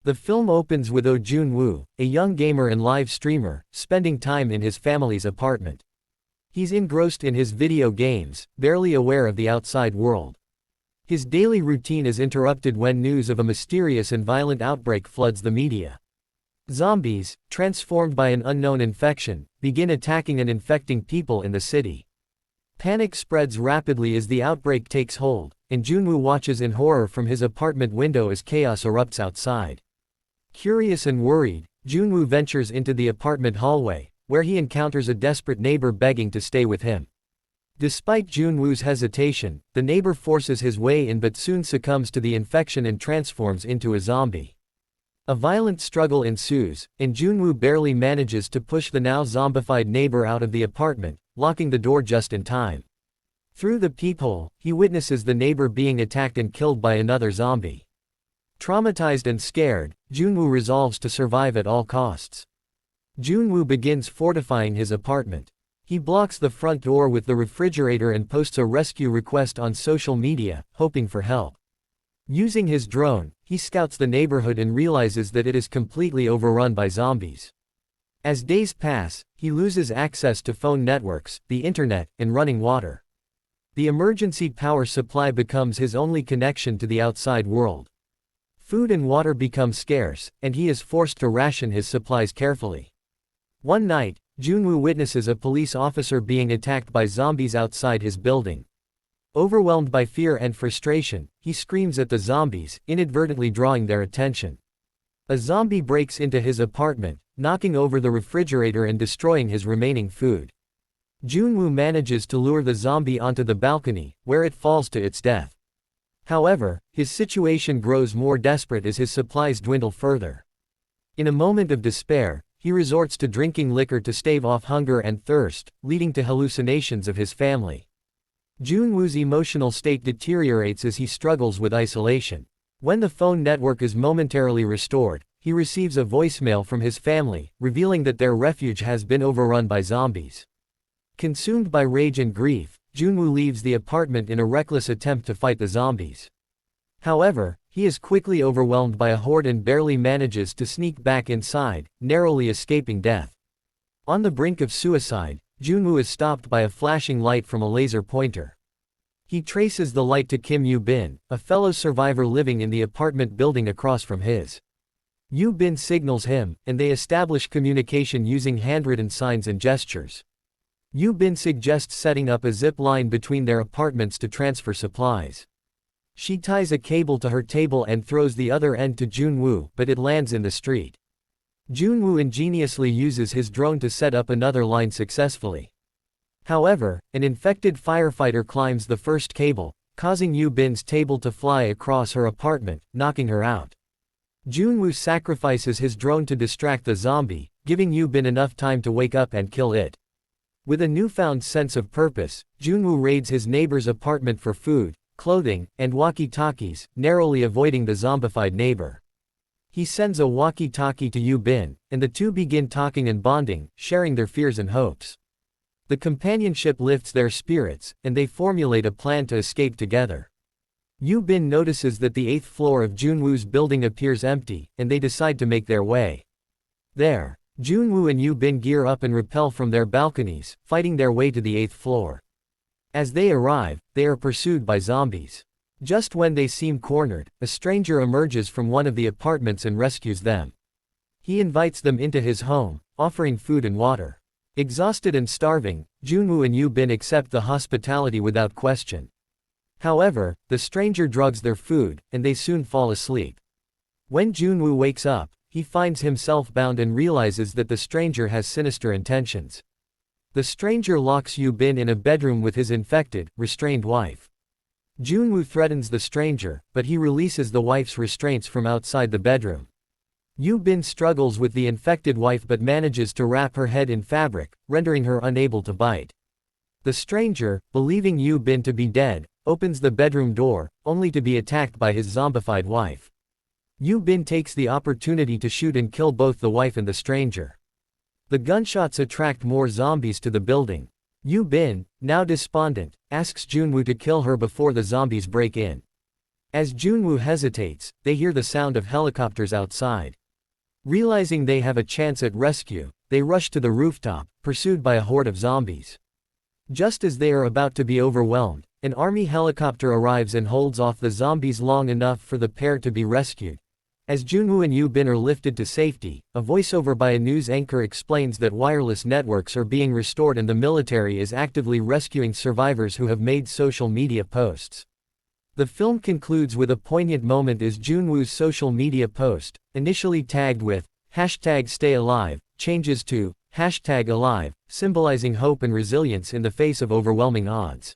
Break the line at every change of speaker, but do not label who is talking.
The film opens with Oh Jun-woo, a young gamer and live streamer, spending time in his family's apartment. He's engrossed in his video games, barely aware of the outside world. His daily routine is interrupted when news of a mysterious and violent outbreak floods the media. Zombies, transformed by an unknown infection, begin attacking and infecting people in the city. Panic spreads rapidly as the outbreak takes hold, and Junwoo watches in horror from his apartment window as chaos erupts outside. Curious and worried, Junwoo ventures into the apartment hallway, where he encounters a desperate neighbor begging to stay with him. Despite Junwoo's hesitation, the neighbor forces his way in but soon succumbs to the infection and transforms into a zombie. A violent struggle ensues, and Junwoo barely manages to push the now zombified neighbor out of the apartment, locking the door just in time. Through the peephole, he witnesses the neighbor being attacked and killed by another zombie. Traumatized and scared, Junwoo resolves to survive at all costs. Junwoo begins fortifying his apartment. He blocks the front door with the refrigerator and posts a rescue request on social media, hoping for help. Using his drone, he scouts the neighborhood and realizes that it is completely overrun by zombies. As days pass, he loses access to phone networks, the internet, and running water. The emergency power supply becomes his only connection to the outside world. Food and water become scarce, and he is forced to ration his supplies carefully. One night, Junwoo witnesses a police officer being attacked by zombies outside his building. Overwhelmed by fear and frustration, he screams at the zombies, inadvertently drawing their attention. A zombie breaks into his apartment, knocking over the refrigerator and destroying his remaining food. Junwoo manages to lure the zombie onto the balcony, where it falls to its death. However, his situation grows more desperate as his supplies dwindle further. In a moment of despair, he resorts to drinking liquor to stave off hunger and thirst, leading to hallucinations of his family. Junwoo's emotional state deteriorates as he struggles with isolation. When the phone network is momentarily restored, he receives a voicemail from his family, revealing that their refuge has been overrun by zombies. Consumed by rage and grief, Junwoo leaves the apartment in a reckless attempt to fight the zombies. However, he is quickly overwhelmed by a horde and barely manages to sneak back inside, narrowly escaping death. On the brink of suicide, Junwoo is stopped by a flashing light from a laser pointer. He traces the light to Kim Yoo-bin, a fellow survivor living in the apartment building across from his. Yoo-bin signals him, and they establish communication using handwritten signs and gestures. Yoo-bin suggests setting up a zip line between their apartments to transfer supplies. She ties a cable to her table and throws the other end to Junwoo, but it lands in the street. Junwoo ingeniously uses his drone to set up another line successfully. However, an infected firefighter climbs the first cable, causing Yoo-bin's table to fly across her apartment, knocking her out. Junwoo sacrifices his drone to distract the zombie, giving Yoo-bin enough time to wake up and kill it. With a newfound sense of purpose, Junwoo raids his neighbor's apartment for food, clothing, and walkie-talkies, narrowly avoiding the zombified neighbor. He sends a walkie-talkie to Yoo-bin, and the two begin talking and bonding, sharing their fears and hopes. The companionship lifts their spirits, and they formulate a plan to escape together. Yoo-bin notices that the 8th floor of Junwoo's building appears empty, and they decide to make their way there. Junwoo and Yoo-bin gear up and rappel from their balconies, fighting their way to the 8th floor. As they arrive, they are pursued by zombies. Just when they seem cornered, a stranger emerges from one of the apartments and rescues them. He invites them into his home, offering food and water. Exhausted and starving, Junwoo and Yoo-bin accept the hospitality without question. However, the stranger drugs their food, and they soon fall asleep. When Junwoo wakes up, he finds himself bound and realizes that the stranger has sinister intentions. The stranger locks Yoo-bin in a bedroom with his infected, restrained wife. Junwoo threatens the stranger, but he releases the wife's restraints from outside the bedroom. Yoo-bin struggles with the infected wife but manages to wrap her head in fabric, rendering her unable to bite. The stranger, believing Yoo-bin to be dead, opens the bedroom door, only to be attacked by his zombified wife. Yoo-bin takes the opportunity to shoot and kill both the wife and the stranger. The gunshots attract more zombies to the building. Yoo-bin, now despondent, asks Junwoo to kill her before the zombies break in. As Junwoo hesitates, they hear the sound of helicopters outside. Realizing they have a chance at rescue, they rush to the rooftop, pursued by a horde of zombies. Just as they are about to be overwhelmed, an army helicopter arrives and holds off the zombies long enough for the pair to be rescued. As Junwoo and Yoo Bin are lifted to safety, a voiceover by a news anchor explains that wireless networks are being restored and the military is actively rescuing survivors who have made social media posts. The film concludes with a poignant moment as Junwoo's social media post, initially tagged with #StayAlive, changes to #Alive, symbolizing hope and resilience in the face of overwhelming odds.